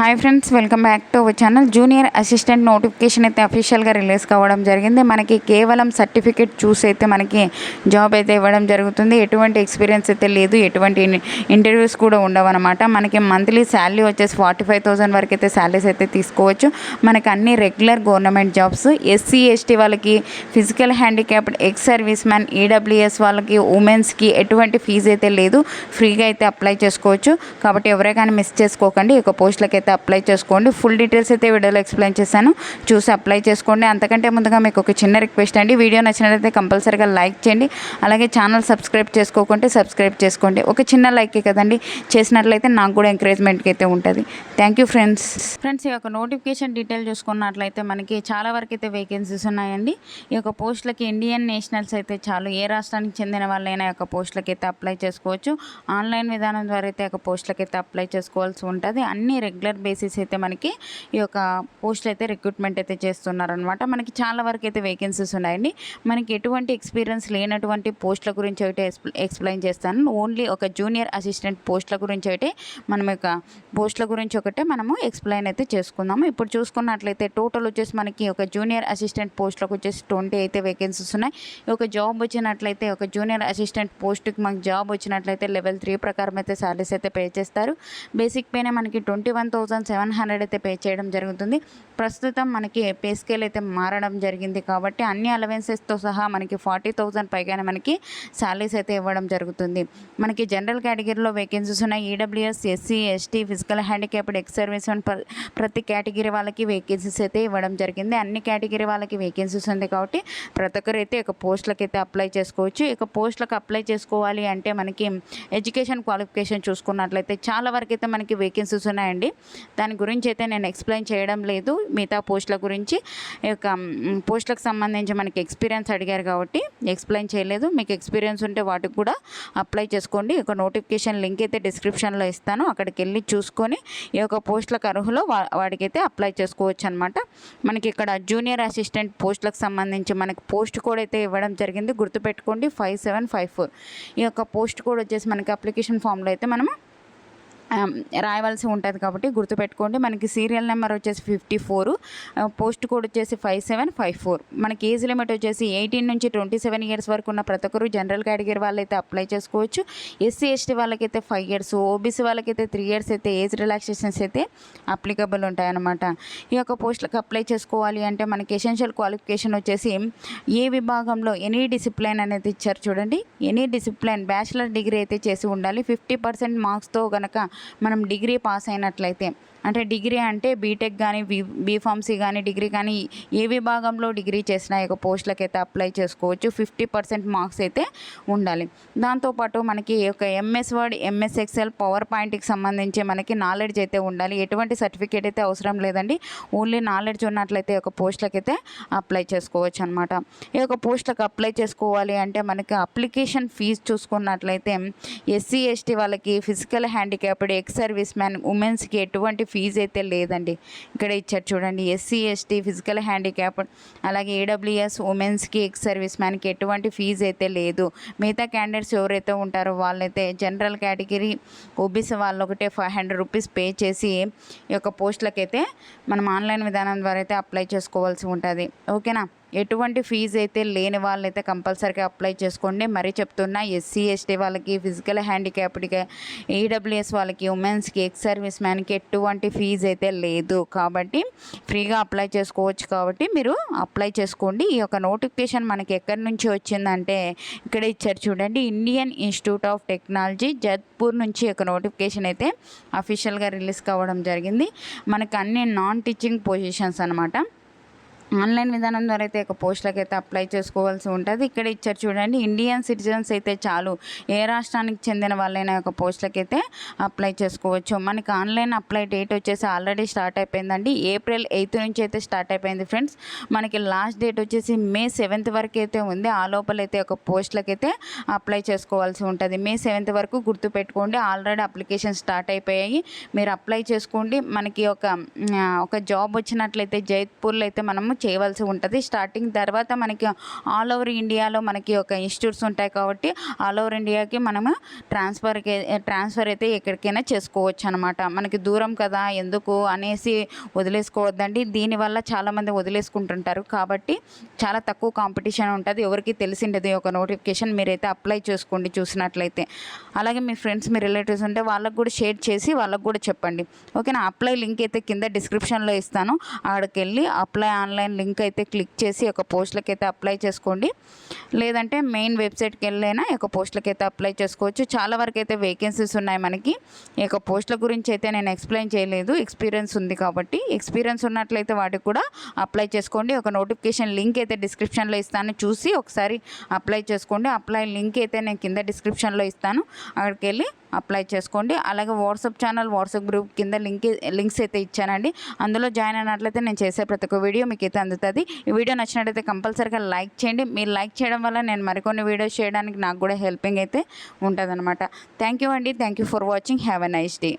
Hi friends, welcome back to our channel. Junior assistant notification అయితే అఫీషియల్గా release కావడం జరిగింది. మనకి కేవలం సర్టిఫికేట్ చూసి అయితే మనకి జాబ్ అయితే ఇవ్వడం జరుగుతుంది. ఎటువంటి ఎక్స్పీరియన్స్ అయితే లేదు, ఎటువంటి ఇంటర్వ్యూస్ కూడా ఉండవన్నమాట. మనకి మంత్లీ శాలరీ వచ్చేసి 45,000 వరకు అయితే శాలరీస్ అయితే తీసుకోవచ్చు. మనకి అన్ని regular government jobs. SC ST వాళ్ళకి, physical handicapped, ex service man, EWS వాళ్ళకి, ఉమెన్స్కి ఎటువంటి ఫీజు అయితే లేదు, ఫ్రీగా అయితే అప్లై చేసుకోవచ్చు. కాబట్టి ఎవరే కానీ మిస్ చేసుకోకండి. ఒక పోస్టులకి అయితే అప్లై చేసుకోండి. ఫుల్ డీటెయిల్స్ అయితే వీడియోలో ఎక్స్ప్లెయిన్ చేశాను, చూసి అప్లై చేసుకోండి. అంతకంటే ముందుగా మీకు ఒక చిన్న రిక్వెస్ట్ అండి, వీడియో నచ్చినట్లయితే కంపల్సరీగా లైక్ చేయండి. అలాగే ఛానల్ సబ్స్క్రైబ్ చేసుకోకుంటే సబ్స్క్రైబ్ చేసుకోండి. ఒక చిన్న లైకే కదండి, చేసినట్లయితే నాకు కూడా ఎంకరేజ్మెంట్కి అయితే ఉంటుంది. Thank you friends. ఈ యొక్క నోటిఫికేషన్ డీటెయిల్ చూసుకున్నట్లయితే మనకి చాలా వరకు అయితే వేకెన్సీస్ ఉన్నాయండి. ఈ యొక్క పోస్టులకి ఇండియన్ నేషనల్స్ అయితే చాలు, ఏ రాష్ట్రానికి చెందిన వాళ్ళైనా యొక్క పోస్టులకి అయితే అప్లై చేసుకోవచ్చు. ఆన్లైన్ విధానం ద్వారా అయితే ఒక పోస్టులకి అయితే అప్లై చేసుకోవాల్సి ఉంటుంది. అన్ని రెగ్యులర్ బేసిస్ అయితే మనకి ఈ యొక్క పోస్టులు అయితే రిక్రూట్మెంట్ అయితే చేస్తున్నారనమాట. మనకి చాలా వరకు అయితే వేకెన్సీస్ ఉన్నాయండి. మనకి ఎటువంటి ఎక్స్పీరియన్స్ లేనటువంటి పోస్టుల గురించి అయితే ఎక్స్ప్లెయిన్ చేస్తాను. ఓన్లీ ఒక జూనియర్ అసిస్టెంట్ పోస్టుల గురించి అయితే మనం యొక్క పోస్టుల గురించి ఒకటే మనము ఎక్స్ప్లెయిన్ అయితే చేసుకుందాము. ఇప్పుడు చూసుకున్నట్లయితే టోటల్ వచ్చేసి మనకి ఒక జూనియర్ అసిస్టెంట్ పోస్టులకు వచ్చేసి 20 అయితే వేకెన్సీస్ ఉన్నాయి. ఒక జాబ్ వచ్చినట్లయితే ఒక జూనియర్ అసిస్టెంట్ పోస్ట్కి మనకి జాబ్ వచ్చినట్లయితే లెవెల్ 3 ప్రకారం అయితే శాలరీస్ అయితే పే చేస్తారు. బేసిక్ పేనే మనకి 21,700 అయితే పే చేయడం జరుగుతుంది. ప్రస్తుతం మనకి పే స్కేల్ అయితే మారడం జరిగింది కాబట్టి అన్ని అలవెన్సెస్తో సహా మనకి 40,000 పైగానే మనకి శాలరీస్ అయితే ఇవ్వడం జరుగుతుంది. మనకి జనరల్ కేటగిరీలో వేకెన్సీస్ ఉన్నాయి. EWS, SC, ST, physical handicapped, ex service ప్రతి కేటగిరీ వాళ్ళకి వేకెన్సీస్ అయితే ఇవ్వడం జరిగింది. అన్ని కేటగిరీ వాళ్ళకి వేకెన్సీస్ ఉంది కాబట్టి ప్రతి ఒక్కరు అయితే ఒక పోస్టులకు అయితే అప్లై చేసుకోవచ్చు. ఇక పోస్టులకు అప్లై చేసుకోవాలి అంటే మనకి ఎడ్యుకేషన్ క్వాలిఫికేషన్ చూసుకున్నట్లయితే చాలా వరకు అయితే మనకి వేకెన్సీస్ ఉన్నాయండి. దాని గురించి అయితే నేను ఎక్స్ప్లెయిన్ చేయడం లేదు. మిగతా పోస్టుల గురించి ఈ యొక్క పోస్టులకు సంబంధించి మనకి ఎక్స్పీరియన్స్ అడిగారు కాబట్టి ఎక్స్ప్లెయిన్ చేయలేదు. మీకు ఎక్స్పీరియన్స్ ఉంటే వాటికి కూడా అప్లై చేసుకోండి. ఒక నోటిఫికేషన్ లింక్ అయితే డిస్క్రిప్షన్లో ఇస్తాను, అక్కడికి వెళ్ళి చూసుకొని ఈ యొక్క పోస్టులకు అర్హులో వాడికైతే అప్లై చేసుకోవచ్చు అనమాట. మనకి ఇక్కడ జూనియర్ అసిస్టెంట్ పోస్టులకు సంబంధించి మనకి పోస్ట్ కోడ్ అయితే ఇవ్వడం జరిగింది. గుర్తుపెట్టుకోండి 5754. ఈ యొక్క పోస్ట్ కోడ్ వచ్చేసి మనకి అప్లికేషన్ ఫామ్లో అయితే మనము రాయవలసి ఉంటుంది కాబట్టి గుర్తుపెట్టుకోండి. మనకి సీరియల్ నెంబర్ వచ్చేసి 54, పోస్ట్ కోడ్ వచ్చేసి 5754. మనకి ఏజ్ లిమిట్ వచ్చేసి 18 నుంచి 27 ఇయర్స్ వరకు ఉన్న ప్రతి ఒక్కరు జనరల్ కేటగిరీ వాళ్ళైతే అప్లై చేసుకోవచ్చు. ఎస్సీ ఎస్టీ వాళ్ళకైతే 5 ఇయర్స్, ఓబీసీ వాళ్ళకైతే 3 ఇయర్స్ అయితే ఏజ్ రిలాక్సేషన్స్ అయితే అప్లికబుల్ ఉంటాయన్నమాట. ఈ యొక్క పోస్టులకు అప్లై చేసుకోవాలి అంటే మనకి ఎసెన్షియల్ క్వాలిఫికేషన్ వచ్చేసి ఏ విభాగంలో ఎనీ డిసిప్లిన్ అనేది ఇచ్చారు చూడండి. ఎనీ డిసిప్లిన్ బ్యాచిలర్ డిగ్రీ అయితే చేసి ఉండాలి. 50% మార్క్స్తో కనుక మనం డిగ్రీ పాస్ అయినట్లయితే, అంటే డిగ్రీ అంటే బీటెక్ కానీ బీఫార్మసీ కానీ డిగ్రీ కానీ ఏ విభాగంలో డిగ్రీ చేసినా ఒక పోస్టులకు అయితే అప్లై చేసుకోవచ్చు. 50% మార్క్స్ అయితే ఉండాలి. దాంతోపాటు మనకి ఒక MS word, MS Excel, power పాయింట్కి సంబంధించి మనకి నాలెడ్జ్ అయితే ఉండాలి. ఎటువంటి సర్టిఫికేట్ అయితే అవసరం లేదండి. ఓన్లీ నాలెడ్జ్ ఉన్నట్లయితే ఒక పోస్టులకు అయితే అప్లై చేసుకోవచ్చు అనమాట. ఈ యొక్క పోస్టులకు అప్లై చేసుకోవాలి అంటే మనకి అప్లికేషన్ ఫీజు చూసుకున్నట్లయితే ఎస్సీ ఎస్టీ వాళ్ళకి, physical handicapped, ex service man, ఉమెన్స్కి ఎటువంటి ఫీజు అయితే లేదండి. ఇక్కడ ఇచ్చారు చూడండి, ఎస్సీ ఎస్టీ, ఫిజికల్ హ్యాండిక్యాప్డ్, అలాగే ఏడబ్ల్యూఎస్, ఉమెన్స్కి, ఎక్స్ సర్వీస్ మ్యాన్కి ఎటువంటి ఫీజు అయితే లేదు. మిగతా క్యాండిడేట్స్ ఎవరైతే ఉంటారో వాళ్ళైతే జనరల్ కేటగిరీ, ఓబీసీ వాళ్ళు ఒకటే 500 రూపీస్ పే చేసి ఈ యొక్క పోస్టులకైతే మనం ఆన్లైన్ విధానం ద్వారా అయితే అప్లై చేసుకోవాల్సి ఉంటుంది. ఓకేనా? ఎటువంటి ఫీజు అయితే లేని వాళ్ళైతే కంపల్సరీగా అప్లై చేసుకోండి. మరీ చెప్తున్నా, ఎస్సీ ఎస్టీ వాళ్ళకి, ఫిజికల్ హ్యాండిక్యాప్డ్కి, ఈడబ్ల్యూఎస్ వాళ్ళకి, ఉమెన్స్కి, ఎక్స్ సర్వీస్ మ్యాన్కి ఎటువంటి ఫీజు అయితే లేదు కాబట్టి ఫ్రీగా అప్లై చేసుకోవచ్చు. కాబట్టి మీరు అప్లై చేసుకోండి. ఈ యొక్క నోటిఫికేషన్ మనకి ఎక్కడి నుంచి వచ్చిందంటే ఇక్కడ ఇచ్చారు చూడండి, Indian institute of technology Jaipur నుంచి ఒక నోటిఫికేషన్ అయితే అఫీషియల్గా రిలీజ్ కావడం జరిగింది. మనకి అన్ని నాన్ టీచింగ్ పొజిషన్స్ అనమాట. ఆన్లైన్ విధానం ద్వారా అయితే ఒక పోస్టులకు అయితే అప్లై చేసుకోవాల్సి ఉంటుంది. ఇక్కడ ఇచ్చారు చూడండి, ఇండియన్ సిటిజన్స్ అయితే చాలు, ఏ రాష్ట్రానికి చెందిన వాళ్ళైనా ఒక పోస్టులకు అయితే అప్లై చేసుకోవచ్చు. మనకి ఆన్లైన్ అప్లై డేట్ వచ్చేసి ఆల్రెడీ స్టార్ట్ అయిపోయిందండి. April 8 నుంచి అయితే స్టార్ట్ అయిపోయింది ఫ్రెండ్స్. మనకి లాస్ట్ డేట్ వచ్చేసి May 7 వరకు అయితే ఉంది. ఆ లోపలైతే ఒక పోస్టులకు అయితే అప్లై చేసుకోవాల్సి ఉంటుంది. May 7 వరకు గుర్తుపెట్టుకోండి. ఆల్రెడీ అప్లికేషన్ స్టార్ట్ అయిపోయాయి, మీరు అప్లై చేసుకోండి. మనకి ఒక జాబ్ వచ్చినట్లయితే జైపూర్లో అయితే మనము మనము చేయవలసి ఉంటుంది. స్టార్టింగ్ తర్వాత మనకి ఆల్ ఓవర్ ఇండియాలో మనకి ఒక ఇన్స్టిట్యూట్స్ ఉంటాయి కాబట్టి ఆల్ ఓవర్ ఇండియాకి మనము ట్రాన్స్ఫర్ అయితే ఎక్కడికైనా చేసుకోవచ్చు అనమాట. మనకి దూరం కదా ఎందుకు అనేసి వదిలేసుకోవద్దండి. దీనివల్ల చాలామంది వదిలేసుకుంటుంటారు కాబట్టి చాలా తక్కువ కాంపిటీషన్ ఉంటుంది. ఎవరికి తెలిసిండదు ఒక నోటిఫికేషన్. మీరైతే అప్లై చేసుకోండి చూసినట్లయితే. అలాగే మీ ఫ్రెండ్స్ మీ రిలేటివ్స్ ఉంటే వాళ్ళకు కూడా షేర్ చేసి వాళ్ళకు కూడా చెప్పండి. ఓకేనా. అప్లై లింక్ అయితే కింద డిస్క్రిప్షన్లో ఇస్తాను. అక్కడికి వెళ్ళి అప్లై ఆన్లైన్ లింక్ అయితే క్లిక్ చేసి ఒక పోస్టులకి అయితే అప్లై చేసుకోండి. లేదంటే మెయిన్ వెబ్సైట్కి వెళ్ళైనా ఒక పోస్టులకి అయితే అప్లై చేసుకోవచ్చు. చాలా వరకు అయితే వేకెన్సీస్ ఉన్నాయి మనకి. ఈ యొక్క పోస్టుల గురించి అయితే నేను ఎక్స్ప్లెయిన్ చేయలేదు, ఎక్స్పీరియన్స్ ఉంది కాబట్టి. ఎక్స్పీరియన్స్ ఉన్నట్లయితే వాటికి కూడా అప్లై చేసుకోండి. ఒక నోటిఫికేషన్ లింక్ అయితే డిస్క్రిప్షన్లో ఇస్తాను, చూసి ఒకసారి అప్లై చేసుకోండి. అప్లై లింక్ అయితే నేను కింద డిస్క్రిప్షన్లో ఇస్తాను, అక్కడికి వెళ్ళి అప్లై చేసుకోండి. అలాగే వాట్సాప్ ఛానల్, వాట్సాప్ గ్రూప్ కింద లింక్స్ అయితే ఇచ్చానండి. అందులో జాయిన్ అయినట్లయితే నేను చేసే ప్రతి ఒక్క వీడియో మీకు అయితే అందుతుంది. ఈ వీడియో నచ్చినట్లయితే కంపల్సరీగా లైక్ చేయండి. మీరు లైక్ చేయడం వల్ల నేను మరికొన్ని వీడియోస్ చేయడానికి నాకు కూడా హెల్పింగ్ అయితే ఉంటుంది అనమాట. థ్యాంక్ యూ అండి. Thank you for watching. Have a nice day.